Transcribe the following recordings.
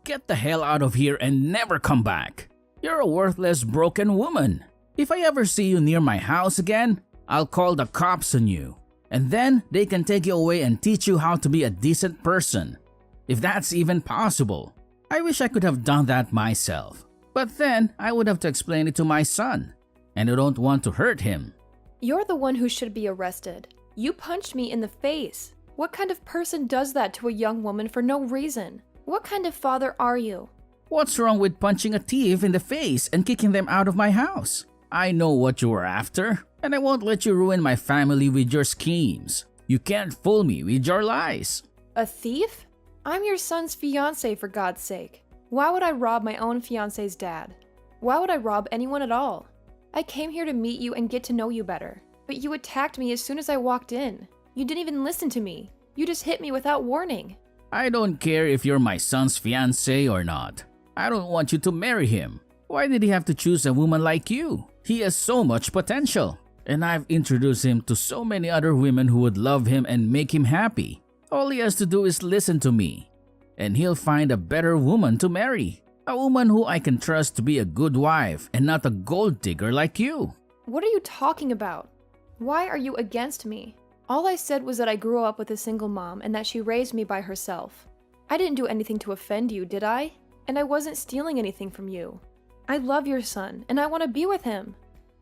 Get the hell out of here and never come back. You're a worthless, broken woman. If I ever see you near my house again, I'll call the cops on you. And then they can take you away and teach you how to be a decent person. If that's even possible. I wish I could have done that myself. But then I would have to explain it to my son. And I don't want to hurt him. You're the one who should be arrested. You punched me in the face. What kind of person does that to a young woman for no reason? What kind of father are you? What's wrong with punching a thief in the face and kicking them out of my house? I know what you were after, and I won't let you ruin my family with your schemes. You can't fool me with your lies. A thief? I'm your son's fiancé, for God's sake. Why would I rob my own fiancé's dad? Why would I rob anyone at all? I came here to meet you and get to know you better, but you attacked me as soon as I walked in. You didn't even listen to me. You just hit me without warning. I don't care if you're my son's fiancé or not. I don't want you to marry him. Why did he have to choose a woman like you? He has so much potential. And I've introduced him to so many other women who would love him and make him happy. All he has to do is listen to me. And he'll find a better woman to marry. A woman who I can trust to be a good wife and not a gold digger like you. What are you talking about? Why are you against me? All I said was that I grew up with a single mom and that she raised me by herself. I didn't do anything to offend you, did I? And I wasn't stealing anything from you. I love your son, and I want to be with him.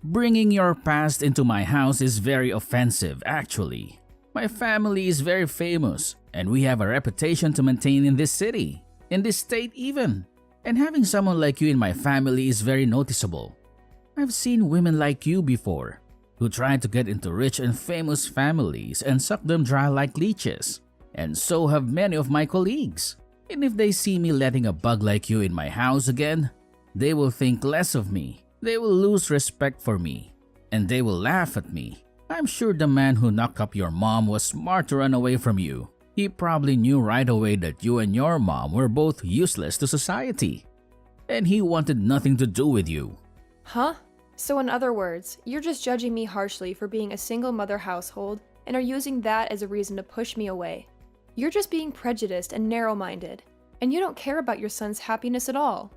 Bringing your past into my house is very offensive, actually. My family is very famous, and we have a reputation to maintain in this city, in this state even. And having someone like you in my family is very noticeable. I've seen women like you before, who try to get into rich and famous families and suck them dry like leeches. And so have many of my colleagues. And if they see me letting a bug like you in my house again, they will think less of me. They will lose respect for me. And they will laugh at me. I'm sure the man who knocked up your mom was smart to run away from you. He probably knew right away that you and your mom were both useless to society. And he wanted nothing to do with you. Huh? So in other words, you're just judging me harshly for being a single mother household and are using that as a reason to push me away. You're just being prejudiced and narrow-minded, and you don't care about your son's happiness at all.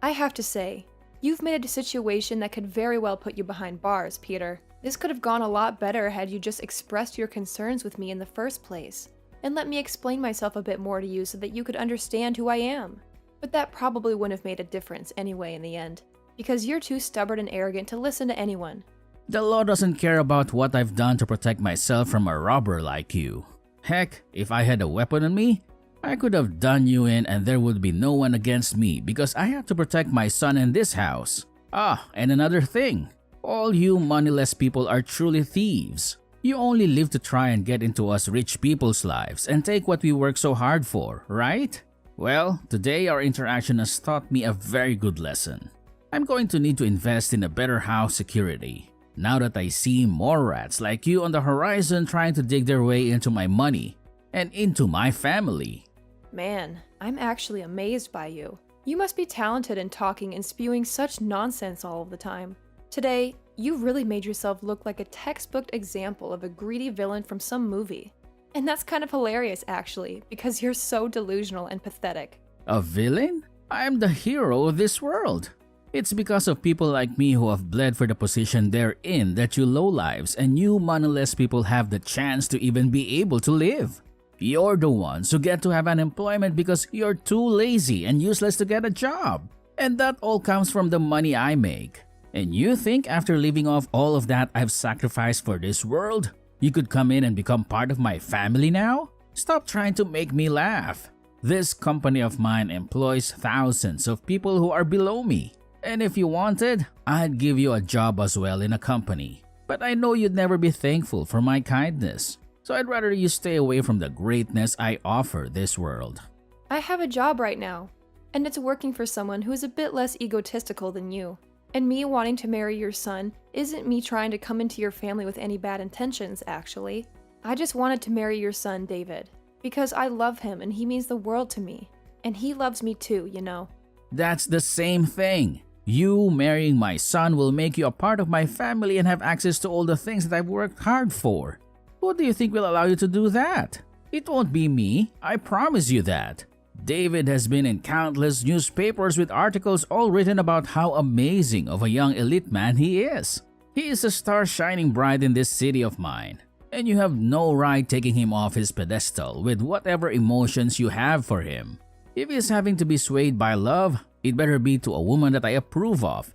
I have to say, you've made a situation that could very well put you behind bars, Peter. This could have gone a lot better had you just expressed your concerns with me in the first place, and let me explain myself a bit more to you so that you could understand who I am. But that probably wouldn't have made a difference anyway in the end, because you're too stubborn and arrogant to listen to anyone. The law doesn't care about what I've done to protect myself from a robber like you. Heck, if I had a weapon on me, I could have done you in and there would be no one against me because I have to protect my son in this house. And another thing. All you moneyless people are truly thieves. You only live to try and get into us rich people's lives and take what we work so hard for, right? Well, today our interaction has taught me a very good lesson. I'm going to need to invest in a better house security. Now that I see more rats like you on the horizon trying to dig their way into my money and into my family. Man, I'm actually amazed by you. You must be talented in talking and spewing such nonsense all of the time. Today, you really made yourself look like a textbook example of a greedy villain from some movie. And that's kind of hilarious actually, because you're so delusional and pathetic. A villain? I'm the hero of this world. It's because of people like me who have bled for the position they're in that you lowlives and you moneyless people have the chance to even be able to live. You're the ones who get to have unemployment because you're too lazy and useless to get a job. And that all comes from the money I make. And you think after leaving off all of that I've sacrificed for this world, you could come in and become part of my family now? Stop trying to make me laugh. This company of mine employs thousands of people who are below me. And if you wanted, I'd give you a job as well in a company. But I know you'd never be thankful for my kindness. So I'd rather you stay away from the greatness I offer this world. I have a job right now, and it's working for someone who is a bit less egotistical than you. And me wanting to marry your son isn't me trying to come into your family with any bad intentions, actually. I just wanted to marry your son, David, because I love him and he means the world to me. And he loves me too, you know. That's the same thing. You marrying my son will make you a part of my family and have access to all the things that I've worked hard for. Who do you think will allow you to do that? It won't be me, I promise you that. David has been in countless newspapers with articles all written about how amazing of a young elite man he is. He is a star shining bright in this city of mine, and you have no right taking him off his pedestal with whatever emotions you have for him. If he is having to be swayed by love, it better be to a woman that I approve of.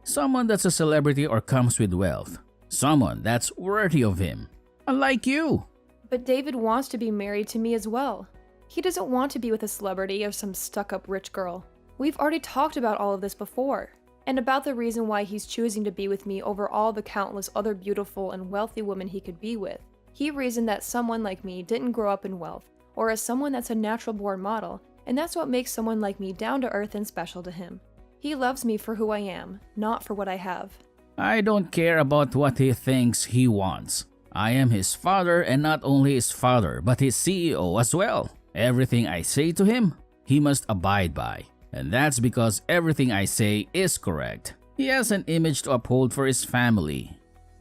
Someone that's a celebrity or comes with wealth. Someone that's worthy of him. Unlike you. But David wants to be married to me as well. He doesn't want to be with a celebrity or some stuck-up rich girl. We've already talked about all of this before, and about the reason why he's choosing to be with me over all the countless other beautiful and wealthy women he could be with. He reasoned that someone like me didn't grow up in wealth, or as someone that's a natural-born model, and that's what makes someone like me down-to-earth and special to him. He loves me for who I am, not for what I have. I don't care about what he thinks he wants. I am his father, and not only his father, but his CEO as well. Everything I say to him, he must abide by. And that's because everything I say is correct. He has an image to uphold for his family.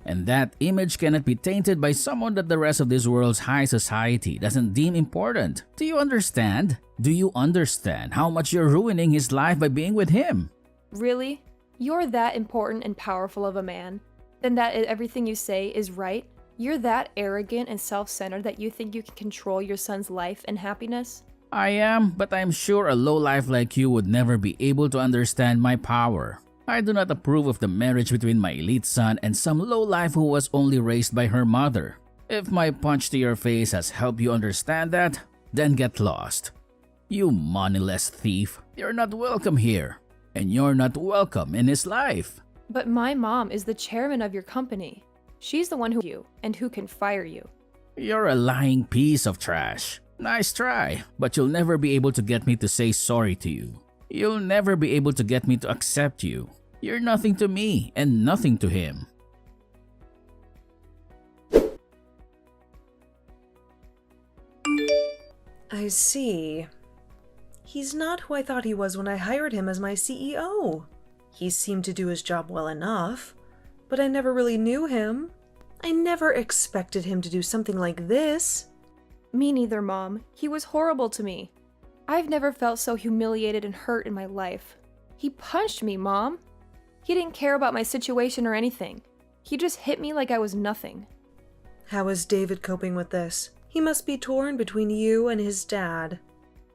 And that image cannot be tainted by someone that the rest of this world's high society doesn't deem important. Do you understand? Do you understand how much you're ruining his life by being with him? Really? You're that important and powerful of a man? Then that everything you say is right? You're that arrogant and self-centered that you think you can control your son's life and happiness? I am, but I'm sure a lowlife like you would never be able to understand my power. I do not approve of the marriage between my elite son and some lowlife who was only raised by her mother. If my punch to your face has helped you understand that, then get lost. You moneyless thief, you're not welcome here, and you're not welcome in his life. But my mom is the chairman of your company. She's the one who can fire you. You're a lying piece of trash. Nice try, but you'll never be able to get me to say sorry to you. You'll never be able to get me to accept you. You're nothing to me and nothing to him. I see. He's not who I thought he was when I hired him as my CEO. He seemed to do his job well enough, but I never really knew him. I never expected him to do something like this. Me neither, Mom. He was horrible to me. I've never felt so humiliated and hurt in my life. He punched me, Mom. He didn't care about my situation or anything. He just hit me like I was nothing. How is David coping with this? He must be torn between you and his dad.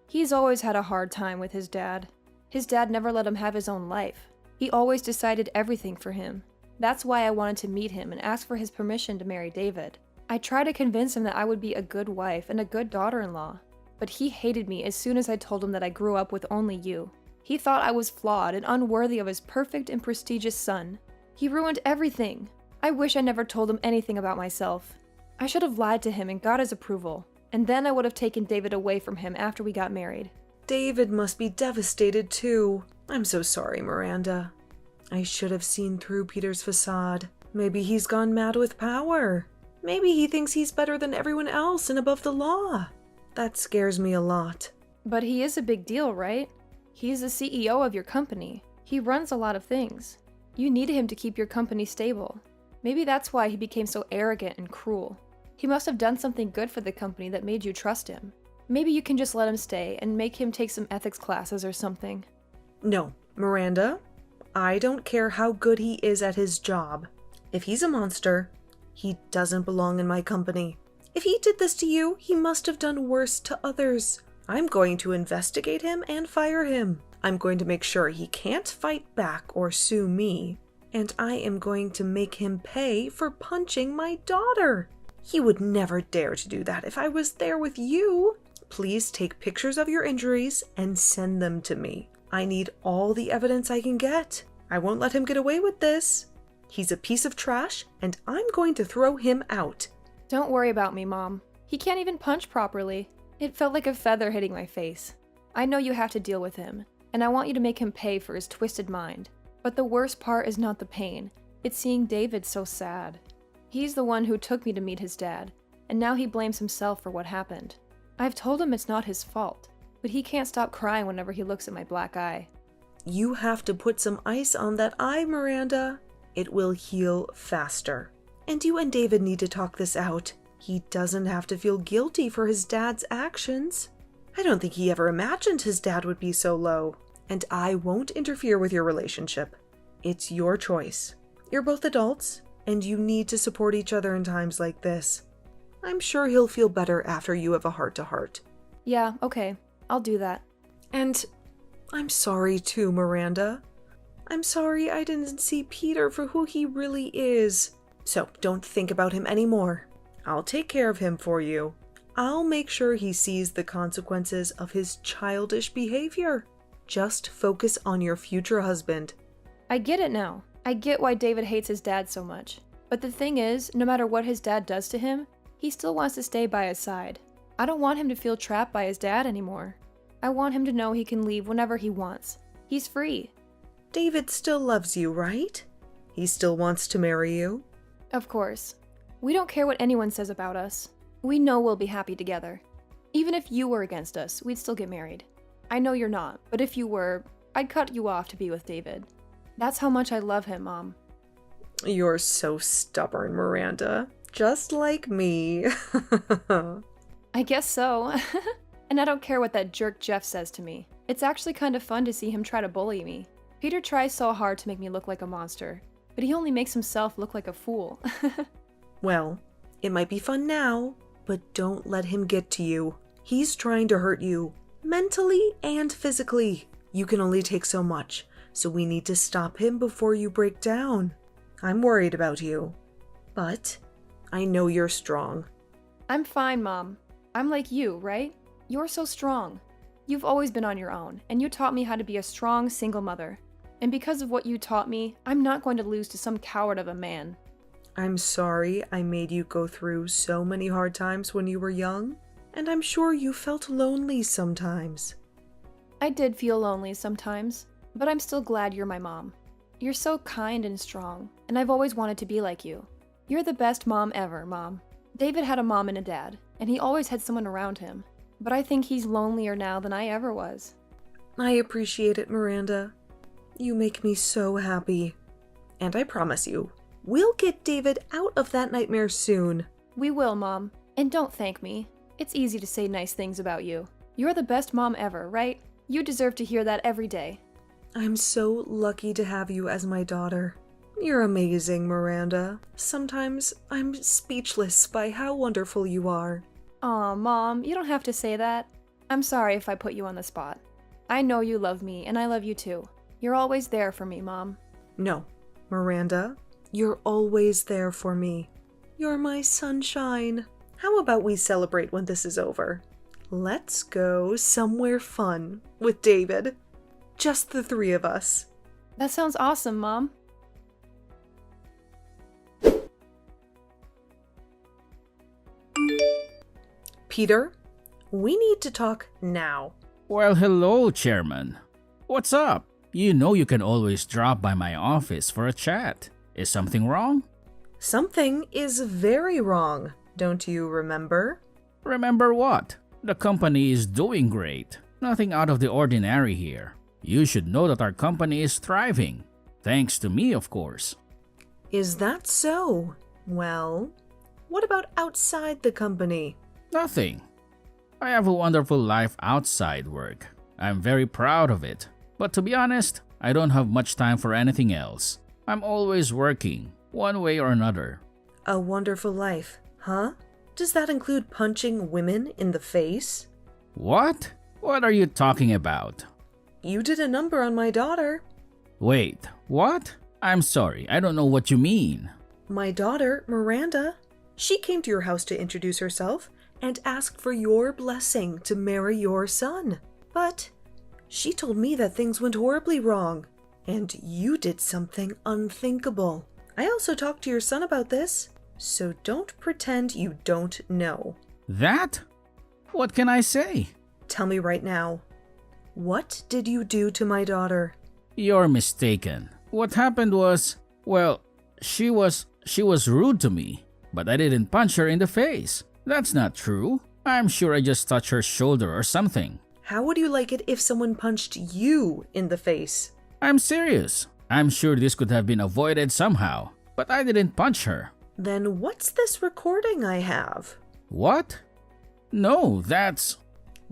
He's always had a hard time with his dad. His dad never let him have his own life. He always decided everything for him. That's why I wanted to meet him and ask for his permission to marry David. I tried to convince him that I would be a good wife and a good daughter-in-law, but he hated me as soon as I told him that I grew up with only you. He thought I was flawed and unworthy of his perfect and prestigious son. He ruined everything. I wish I never told him anything about myself. I should have lied to him and got his approval, and then I would have taken David away from him after we got married. David must be devastated too. I'm so sorry, Miranda. I should have seen through Peter's facade. Maybe he's gone mad with power. Maybe he thinks he's better than everyone else and above the law. That scares me a lot. But he is a big deal, right? He's the CEO of your company. He runs a lot of things. You need him to keep your company stable. Maybe that's why he became so arrogant and cruel. He must have done something good for the company that made you trust him. Maybe you can just let him stay and make him take some ethics classes or something. No, Miranda. I don't care how good he is at his job. If he's a monster, he doesn't belong in my company. If he did this to you, he must have done worse to others. I'm going to investigate him and fire him. I'm going to make sure he can't fight back or sue me. And I am going to make him pay for punching my daughter. He would never dare to do that if I was there with you. Please take pictures of your injuries and send them to me. I need all the evidence I can get. I won't let him get away with this. He's a piece of trash, and I'm going to throw him out. Don't worry about me, Mom. He can't even punch properly. It felt like a feather hitting my face. I know you have to deal with him, and I want you to make him pay for his twisted mind. But the worst part is not the pain. It's seeing David so sad. He's the one who took me to meet his dad, and now he blames himself for what happened. I've told him it's not his fault, but he can't stop crying whenever he looks at my black eye. You have to put some ice on that eye, Miranda. It will heal faster. And you and David need to talk this out. He doesn't have to feel guilty for his dad's actions. I don't think he ever imagined his dad would be so low. And I won't interfere with your relationship. It's your choice. You're both adults, and you need to support each other in times like this. I'm sure he'll feel better after you have a heart-to-heart. Yeah, okay. I'll do that. And I'm sorry too, Miranda. I'm sorry I didn't see Peter for who he really is. So don't think about him anymore. I'll take care of him for you. I'll make sure he sees the consequences of his childish behavior. Just focus on your future husband. I get it now. I get why David hates his dad so much. But the thing is, no matter what his dad does to him, he still wants to stay by his side. I don't want him to feel trapped by his dad anymore. I want him to know he can leave whenever he wants. He's free. David still loves you, right? He still wants to marry you? Of course. We don't care what anyone says about us. We know we'll be happy together. Even if you were against us, we'd still get married. I know you're not, but if you were, I'd cut you off to be with David. That's how much I love him, Mom. You're so stubborn, Miranda. Just like me. I guess so. And I don't care what that jerk Jeff says to me. It's actually kind of fun to see him try to bully me. Peter tries so hard to make me look like a monster, but he only makes himself look like a fool. Well, it might be fun now, but don't let him get to you. He's trying to hurt you, mentally and physically. You can only take so much, so we need to stop him before you break down. I'm worried about you, but I know you're strong. I'm fine, Mom. I'm like you, right? You're so strong. You've always been on your own, and you taught me how to be a strong single mother. And because of what you taught me, I'm not going to lose to some coward of a man. I'm sorry I made you go through so many hard times when you were young, and I'm sure you felt lonely sometimes. I did feel lonely sometimes, but I'm still glad you're my mom. You're so kind and strong, and I've always wanted to be like you. You're the best mom ever, Mom. David had a mom and a dad, and he always had someone around him. But I think he's lonelier now than I ever was. I appreciate it, Miranda. You make me so happy. And I promise you, we'll get David out of that nightmare soon. We will, Mom. And don't thank me. It's easy to say nice things about you. You're the best mom ever, right? You deserve to hear that every day. I'm so lucky to have you as my daughter. You're amazing, Miranda. Sometimes I'm speechless by how wonderful you are. Aw, Mom, you don't have to say that. I'm sorry if I put you on the spot. I know you love me, and I love you too. You're always there for me, Mom. No, Miranda, you're always there for me. You're my sunshine. How about we celebrate when this is over? Let's go somewhere fun with David. Just the three of us. That sounds awesome, Mom. Peter, we need to talk now. Well, hello, Chairman. What's up? You know you can always drop by my office for a chat. Is something wrong? Something is very wrong, don't you remember? Remember what? The company is doing great. Nothing out of the ordinary here. You should know that our company is thriving. Thanks to me, of course. Is that so? Well, what about outside the company? Nothing. I have a wonderful life outside work. I'm very proud of it. But to be honest, I don't have much time for anything else. I'm always working, one way or another. A wonderful life, huh? Does that include punching women in the face? What? What are you talking about? You did a number on my daughter. Wait, what? I'm sorry, I don't know what you mean. My daughter, Miranda. She came to your house to introduce herself and ask for your blessing to marry your son. But she told me that things went horribly wrong, and you did something unthinkable. I also talked to your son about this, so don't pretend you don't know. That? What can I say? Tell me right now. What did you do to my daughter? You're mistaken. What happened was, well, she was rude to me, but I didn't punch her in the face. That's not true. I'm sure I just touched her shoulder or something. How would you like it if someone punched you in the face? I'm serious. I'm sure this could have been avoided somehow, but I didn't punch her. Then what's this recording I have? What? No, that's...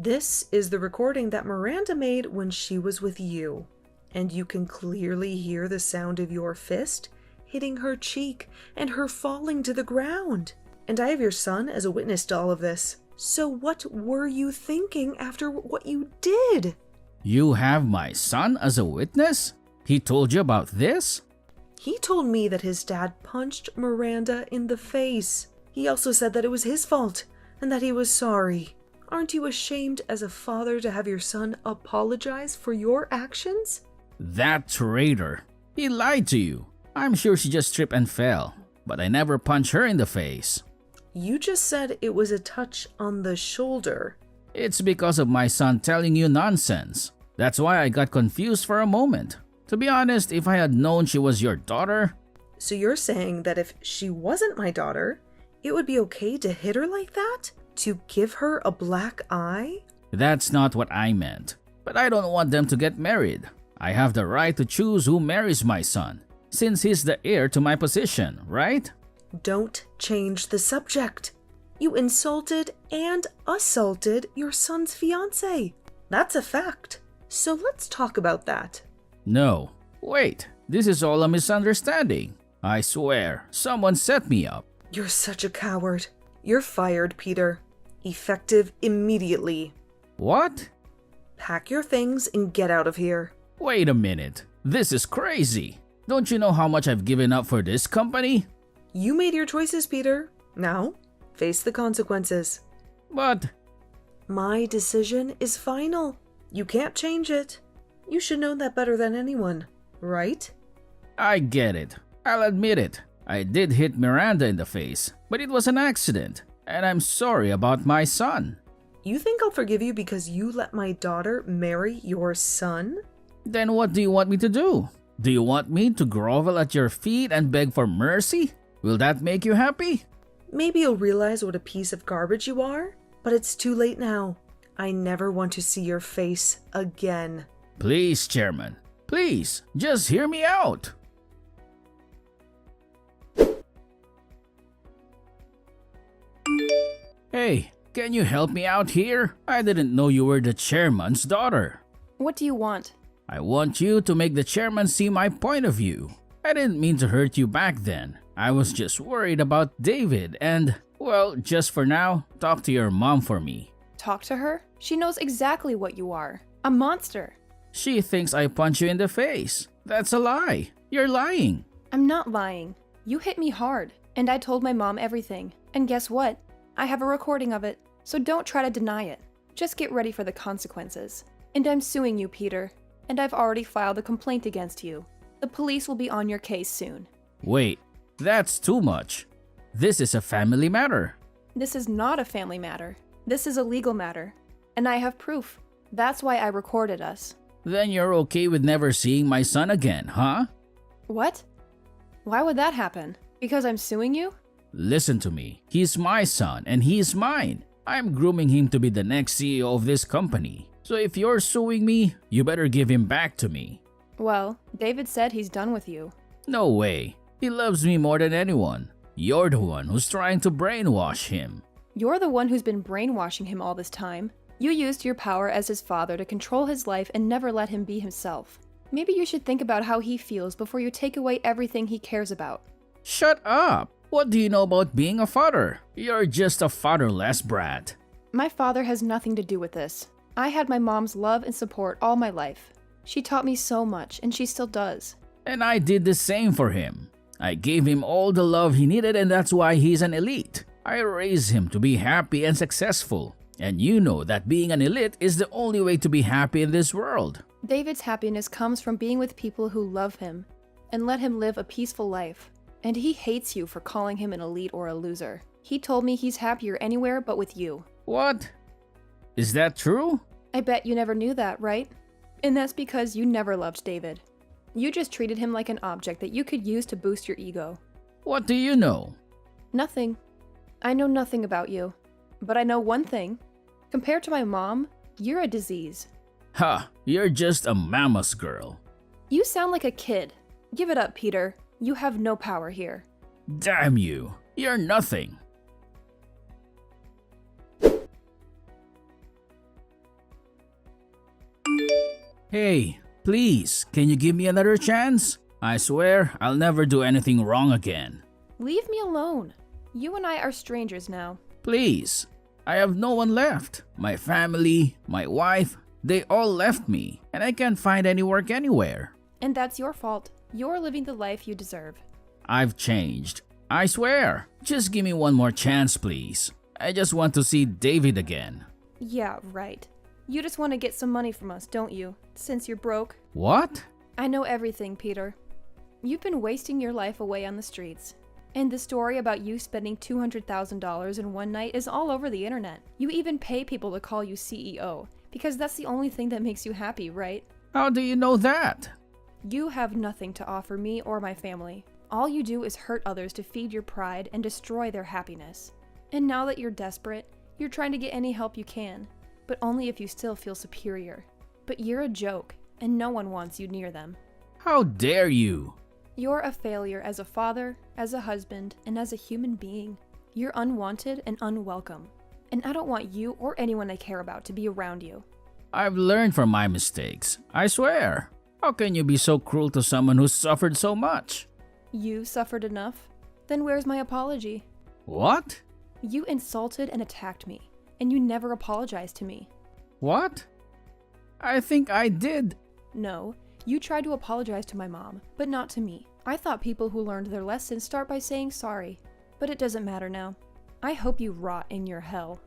This is the recording that Miranda made when she was with you, and you can clearly hear the sound of your fist hitting her cheek and her falling to the ground. And I have your son as a witness to all of this. So what were you thinking after what you did? You have my son as a witness? He told you about this? He told me that his dad punched Miranda in the face. He also said that it was his fault and that he was sorry. Aren't you ashamed as a father to have your son apologize for your actions? That traitor. He lied to you. I'm sure she just tripped and fell, but I never punched her in the face. You just said it was a touch on the shoulder. It's because of my son telling you nonsense. That's why I got confused for a moment. To be honest, if I had known she was your daughter... So you're saying that if she wasn't my daughter, it would be okay to hit her like that? To give her a black eye? That's not what I meant. But I don't want them to get married. I have the right to choose who marries my son, since he's the heir to my position, right? Don't change the subject. You insulted and assaulted your son's fiancé. That's a fact. So let's talk about that. No. Wait. This is all a misunderstanding. I swear, someone set me up. You're such a coward. You're fired, Peter. Effective immediately. What? Pack your things and get out of here. Wait a minute. This is crazy. Don't you know how much I've given up for this company? You made your choices, Peter. Now, face the consequences. But... My decision is final. You can't change it. You should know that better than anyone, right? I get it. I'll admit it. I did hit Miranda in the face, but it was an accident, and I'm sorry about my son. You think I'll forgive you because you let my daughter marry your son? Then what do you want me to do? Do you want me to grovel at your feet and beg for mercy? Will that make you happy? Maybe you'll realize what a piece of garbage you are, but it's too late now. I never want to see your face again. Please, Chairman. Please, just hear me out. Hey, can you help me out here? I didn't know you were the chairman's daughter. What do you want? I want you to make the chairman see my point of view. I didn't mean to hurt you back then. I was just worried about David and, well, just for now, talk to your mom for me. Talk to her? She knows exactly what you are. A monster. She thinks I punch you in the face. That's a lie. You're lying. I'm not lying. You hit me hard, and I told my mom everything. And guess what? I have a recording of it, so don't try to deny it. Just get ready for the consequences. And I'm suing you, Peter. And I've already filed a complaint against you. The police will be on your case soon. Wait, that's too much. This is a family matter. This is not a family matter. This is a legal matter. And I have proof. That's why I recorded us. Then you're okay with never seeing my son again, huh? What? Why would that happen? Because I'm suing you? Listen to me. He's my son and he's mine. I'm grooming him to be the next CEO of this company. So if you're suing me, you better give him back to me. Well, David said he's done with you. No way. He loves me more than anyone. You're the one who's trying to brainwash him. You're the one who's been brainwashing him all this time. You used your power as his father to control his life and never let him be himself. Maybe you should think about how he feels before you take away everything he cares about. Shut up! What do you know about being a father? You're just a fatherless brat. My father has nothing to do with this. I had my mom's love and support all my life. She taught me so much, and she still does. And I did the same for him. I gave him all the love he needed, and that's why he's an elite. I raised him to be happy and successful. And you know that being an elite is the only way to be happy in this world. David's happiness comes from being with people who love him and let him live a peaceful life. And he hates you for calling him an elite or a loser. He told me he's happier anywhere but with you. What? Is that true? I bet you never knew that, right? And that's because you never loved David. You just treated him like an object that you could use to boost your ego. What do you know? Nothing. I know nothing about you. But I know one thing. Compared to my mom, you're a disease. Ha! You're just a mama's girl. You sound like a kid. Give it up, Peter. You have no power here. Damn you! You're nothing. Hey, please, can you give me another chance? I swear I'll never do anything wrong again. Leave me alone. You and I are strangers now. Please, I have no one left. My family, my wife, they all left me, and I can't find any work anywhere. And that's your fault. You're living the life you deserve. I've changed. I swear. Just give me one more chance, please. I just want to see David again. Yeah, right. You just want to get some money from us, don't you? Since you're broke. What? I know everything, Peter. You've been wasting your life away on the streets. And the story about you spending $200,000 in one night is all over the internet. You even pay people to call you CEO, because that's the only thing that makes you happy, right? How do you know that? You have nothing to offer me or my family. All you do is hurt others to feed your pride and destroy their happiness. And now that you're desperate, you're trying to get any help you can, but only if you still feel superior. But you're a joke, and no one wants you near them. How dare you? You're a failure as a father, as a husband, and as a human being. You're unwanted and unwelcome. And I don't want you or anyone I care about to be around you. I've learned from my mistakes. I swear. How can you be so cruel to someone who's suffered so much? You suffered enough? Then where's my apology? What? You insulted and attacked me, and you never apologized to me. What? I think I did. No, you tried to apologize to my mom, but not to me. I thought people who learned their lessons start by saying sorry, but it doesn't matter now. I hope you rot in your hell.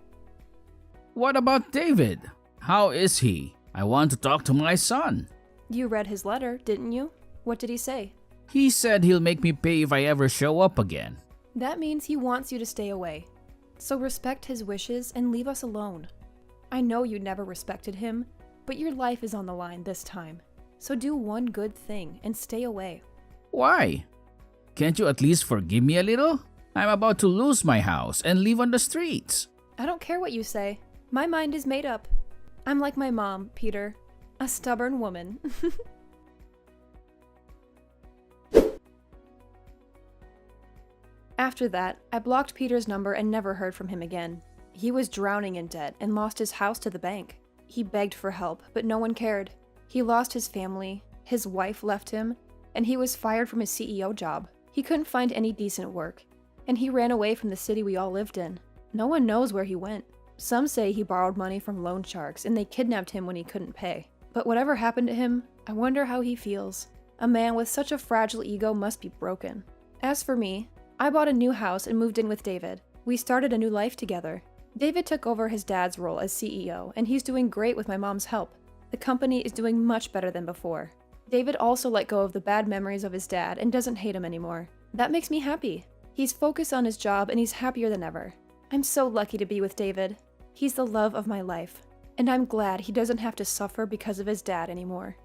What about David? How is he? I want to talk to my son. You read his letter, didn't you? What did he say? He said he'll make me pay if I ever show up again. That means he wants you to stay away. So respect his wishes and leave us alone. I know you never respected him, but your life is on the line this time. So do one good thing and stay away. Why? Can't you at least forgive me a little? I'm about to lose my house and live on the streets. I don't care what you say. My mind is made up. I'm like my mom, Peter. A stubborn woman. After that, I blocked Peter's number and never heard from him again. He was drowning in debt and lost his house to the bank. He begged for help, but no one cared. He lost his family, his wife left him, and he was fired from his CEO job. He couldn't find any decent work, and he ran away from the city we all lived in. No one knows where he went. Some say he borrowed money from loan sharks and they kidnapped him when he couldn't pay. But whatever happened to him, I wonder how he feels. A man with such a fragile ego must be broken. As for me, I bought a new house and moved in with David. We started a new life together. David took over his dad's role as CEO, and he's doing great with my mom's help. The company is doing much better than before. David also let go of the bad memories of his dad and doesn't hate him anymore. That makes me happy. He's focused on his job and he's happier than ever. I'm so lucky to be with David. He's the love of my life, and I'm glad he doesn't have to suffer because of his dad anymore.